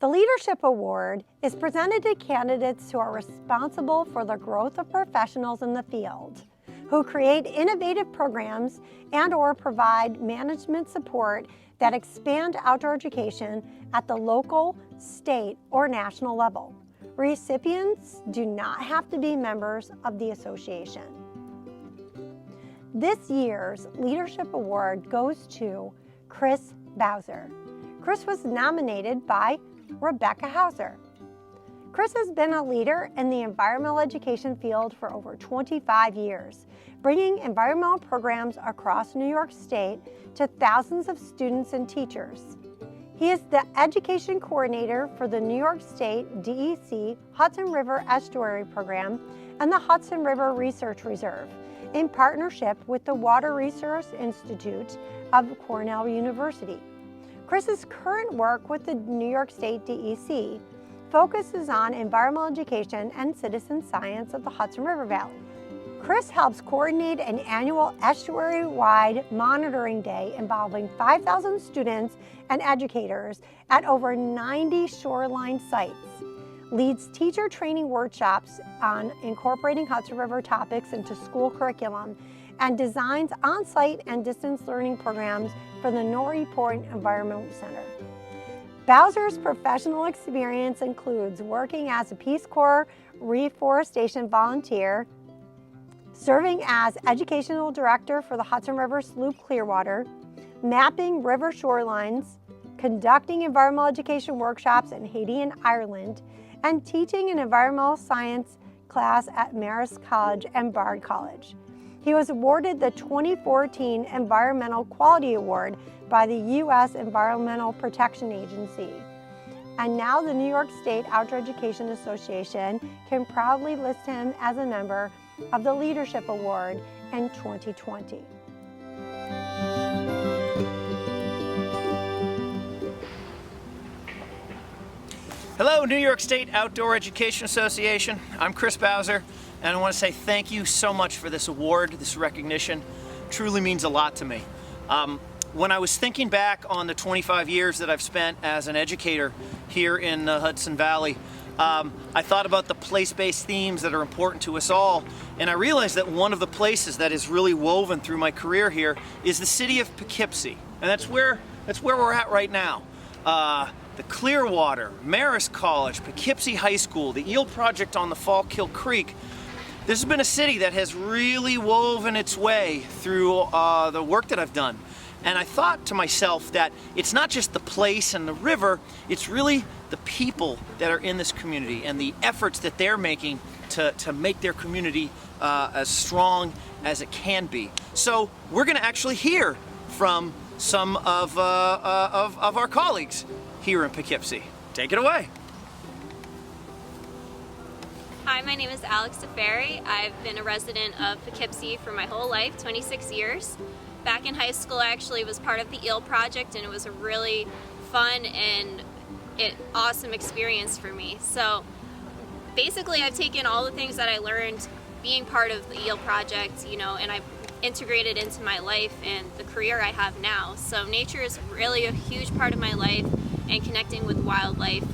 The Leadership Award is presented to candidates who are responsible for the growth of professionals in the field, who create innovative programs and/or provide management support that expand outdoor education at the local, state, or national level. Recipients do not have to be members of the association. This year's Leadership Award goes to Chris Bowser. Chris was nominated by Rebecca Hauser. Chris has been a leader in the environmental education field for over 25 years, bringing environmental programs across New York State to thousands of students and teachers. He is the education coordinator for the New York State DEC Hudson River Estuary Program and the Hudson River Research Reserve, in partnership with the Water Resource Institute of Cornell University. Chris's current work with the New York State DEC focuses on environmental education and citizen science of the Hudson River Valley. Chris helps coordinate an annual estuary-wide monitoring day involving 5,000 students and educators at over 90 shoreline sites, leads teacher training workshops on incorporating Hudson River topics into school curriculum, and designs on-site and distance learning programs for the Norrie Point Environmental Center. Bowser's professional experience includes working as a Peace Corps reforestation volunteer, serving as educational director for the Hudson River Sloop Clearwater, mapping river shorelines, conducting environmental education workshops in Haiti and Ireland, and teaching an environmental science class at Marist College and Bard College. He was awarded the 2014 Environmental Quality Award by the U.S. Environmental Protection Agency. And now the New York State Outdoor Education Association can proudly list him as a member of the Leadership Award in 2020. Hello, New York State Outdoor Education Association. I'm Chris Bowser, and I want to say thank you so much for this award. This recognition truly means a lot to me. When I was thinking back on the 25 years that I've spent as an educator here in the Hudson Valley, I thought about the place-based themes that are important to us all, and I realized that one of the places that is really woven through my career here is the city of Poughkeepsie, and that's where we're at right now. The Clearwater, Marist College, Poughkeepsie High School, the Eel Project on the Fallkill Creek. This has been a city that has really woven its way through the work that I've done. And I thought to myself that it's not just the place and the river, it's really the people that are in this community and the efforts that they're making to make their community as strong as it can be. So we're gonna actually hear from some of our colleagues here in Poughkeepsie. Take it away. Hi, my name is Seferi. I've been a resident of Poughkeepsie for my whole life, 26 years. Back in high school, I actually was part of the Eel Project, and it was a really fun and awesome experience for me. So basically, I've taken all the things that I learned being part of the Eel Project, and I've integrated into my life and the career I have now. So nature is really a huge part of my life, and connecting with wildlife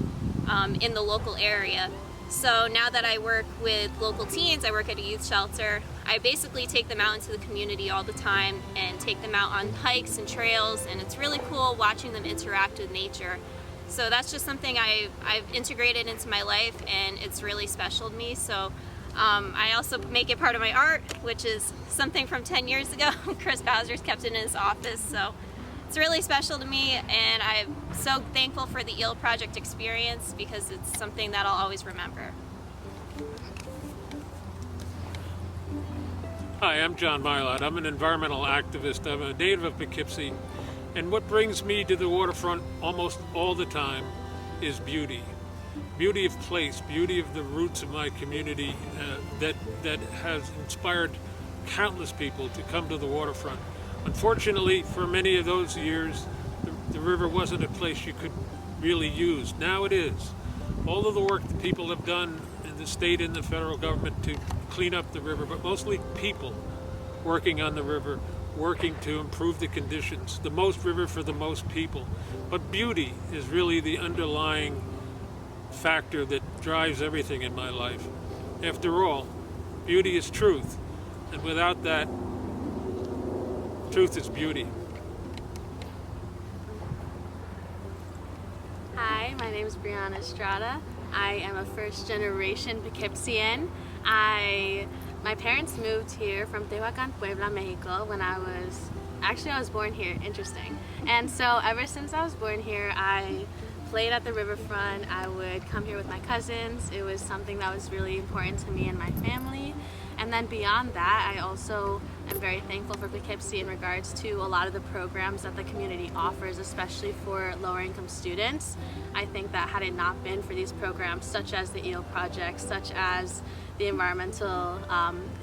in the local area. So now that I work with local teens, I work at a youth shelter, I basically take them out into the community all the time and take them out on hikes and trails, and it's really cool watching them interact with nature. So that's just something I've integrated into my life, and it's really special to me. So I also make it part of my art, which is something from 10 years ago. Chris Bowser's kept it in his office, so it's really special to me, and I'm so thankful for the Eel Project experience because it's something that I'll always remember. Hi, I'm John Mylott. I'm an environmental activist. I'm a native of Poughkeepsie, and what brings me to the waterfront almost all the time is beauty. Beauty of place, beauty of the roots of my community that has inspired countless people to come to the waterfront. Unfortunately, for many of those years, the river wasn't a place you could really use. Now it is. All of the work that people have done in the state and the federal government to clean up the river, but mostly people working on the river, working to improve the conditions. The most river for the most people. But beauty is really the underlying factor that drives everything in my life. After all, beauty is truth, and without that, truth is beauty. Hi, my name is Brianna Estrada. I am a first-generation Poughkeepsiean. My parents moved here from Tehuacan, Puebla, Mexico when I was born here, interesting. And so ever since I was born here, I played at the riverfront. I would come here with my cousins. It was something that was really important to me and my family. And then beyond that, I also am very thankful for Poughkeepsie in regards to a lot of the programs that the community offers, especially for lower income students. I think that had it not been for these programs such as the EEL project, such as the Environmental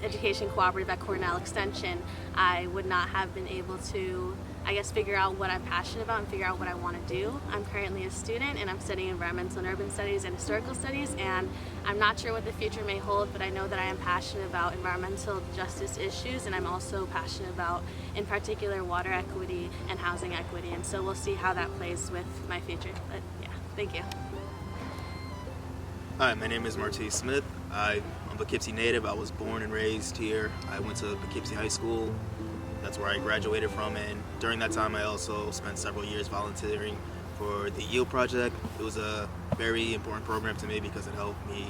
Education Cooperative at Cornell Extension, I would not have been able to, I guess, figure out what I'm passionate about and figure out what I want to do. I'm currently a student and I'm studying environmental and urban studies and historical studies, and I'm not sure what the future may hold, but I know that I am passionate about environmental justice issues, and I'm also passionate about, in particular, water equity and housing equity, and so we'll see how that plays with my future. But yeah, thank you. Hi, my name is Marty Smith. I'm a Poughkeepsie native. I was born and raised here. I went to Poughkeepsie High School. That's where I graduated from, and during that time I also spent several years volunteering for the EEL project. It was a very important program to me because it helped me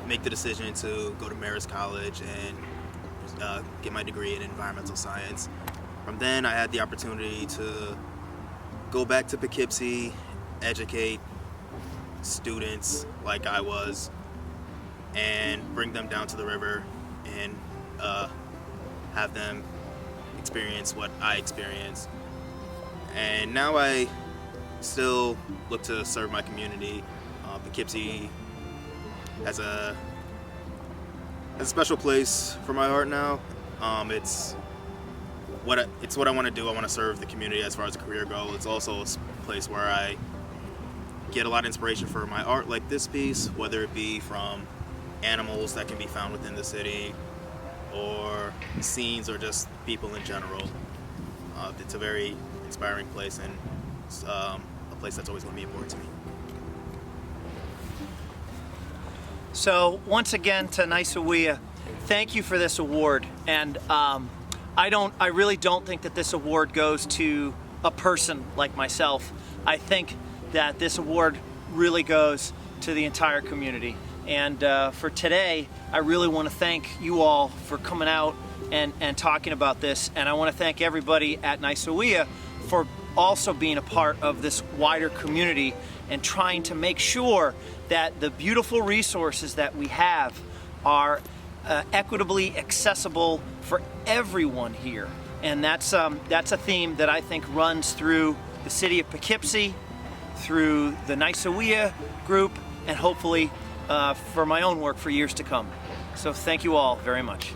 make the decision to go to Marist College and get my degree in environmental science. From then I had the opportunity to go back to Poughkeepsie, educate students like I was, and bring them down to the river and have them experience what I experienced. And now I still look to serve my community. Poughkeepsie has a special place for my heart now. It's what I want to do. I want to serve the community as far as a career goal. It's also a place where I get a lot of inspiration for my art, like this piece, whether it be from animals that can be found within the city or scenes or just people in general. It's a very inspiring place, and it's a place that's always going to be important to me. So once again to Naisawea, thank you for this award. And I really don't think that this award goes to a person like myself. I think that this award really goes to the entire community. And for today, I really want to thank you all for coming out and talking about this. And I want to thank everybody at Naisawea for also being a part of this wider community and trying to make sure that the beautiful resources that we have are equitably accessible for everyone here. And that's a theme that I think runs through the city of Poughkeepsie, through the Naisawea group, and hopefully for my own work for years to come. So thank you all very much.